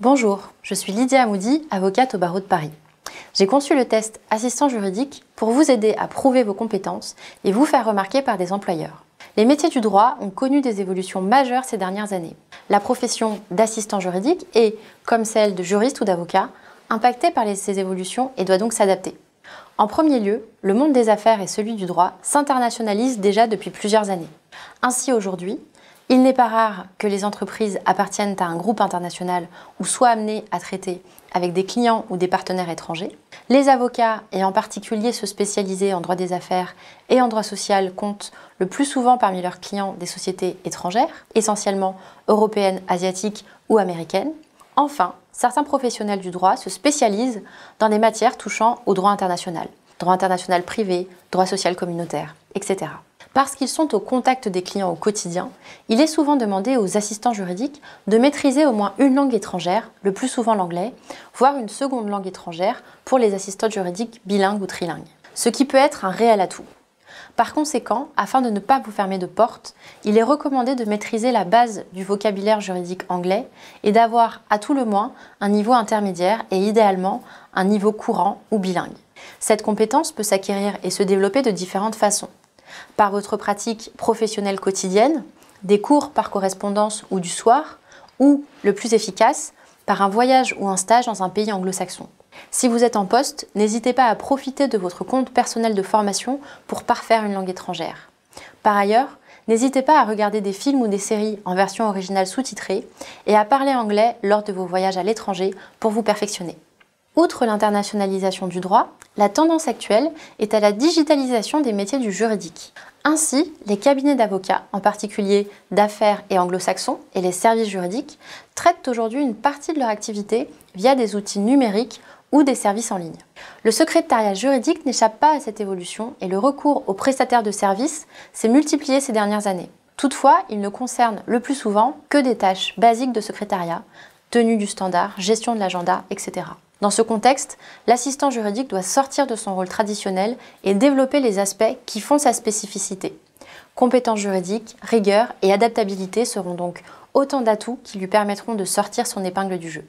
Bonjour, je suis Lydia Amoudi, avocate au barreau de Paris. J'ai conçu le test assistant juridique pour vous aider à prouver vos compétences et vous faire remarquer par des employeurs. Les métiers du droit ont connu des évolutions majeures ces dernières années. La profession d'assistant juridique est, comme celle de juriste ou d'avocat, impactée par ces évolutions et doit donc s'adapter. En premier lieu, le monde des affaires et celui du droit s'internationalisent déjà depuis plusieurs années. Ainsi aujourd'hui, il n'est pas rare que les entreprises appartiennent à un groupe international ou soient amenées à traiter avec des clients ou des partenaires étrangers. Les avocats, et en particulier ceux spécialisés en droit des affaires et en droit social, comptent le plus souvent parmi leurs clients des sociétés étrangères, essentiellement européennes, asiatiques ou américaines. Enfin, certains professionnels du droit se spécialisent dans des matières touchant au droit international privé, droit social communautaire, etc. Parce qu'ils sont au contact des clients au quotidien, il est souvent demandé aux assistants juridiques de maîtriser au moins une langue étrangère, le plus souvent l'anglais, voire une seconde langue étrangère pour les assistants juridiques bilingues ou trilingues, ce qui peut être un réel atout. Par conséquent, afin de ne pas vous fermer de porte, il est recommandé de maîtriser la base du vocabulaire juridique anglais et d'avoir, à tout le moins, un niveau intermédiaire et idéalement un niveau courant ou bilingue. Cette compétence peut s'acquérir et se développer de différentes façons. Par votre pratique professionnelle quotidienne, des cours par correspondance ou du soir, ou, le plus efficace, par un voyage ou un stage dans un pays anglo-saxon. Si vous êtes en poste, n'hésitez pas à profiter de votre compte personnel de formation pour parfaire une langue étrangère. Par ailleurs, n'hésitez pas à regarder des films ou des séries en version originale sous-titrée et à parler anglais lors de vos voyages à l'étranger pour vous perfectionner. Outre l'internationalisation du droit, la tendance actuelle est à la digitalisation des métiers du juridique. Ainsi, les cabinets d'avocats, en particulier d'affaires et anglo-saxons, et les services juridiques, traitent aujourd'hui une partie de leur activité via des outils numériques ou des services en ligne. Le secrétariat juridique n'échappe pas à cette évolution et le recours aux prestataires de services s'est multiplié ces dernières années. Toutefois, il ne concerne le plus souvent que des tâches basiques de secrétariat, tenue du standard, gestion de l'agenda, etc. Dans ce contexte, l'assistant juridique doit sortir de son rôle traditionnel et développer les aspects qui font sa spécificité. Compétences juridiques, rigueur et adaptabilité seront donc autant d'atouts qui lui permettront de sortir son épingle du jeu.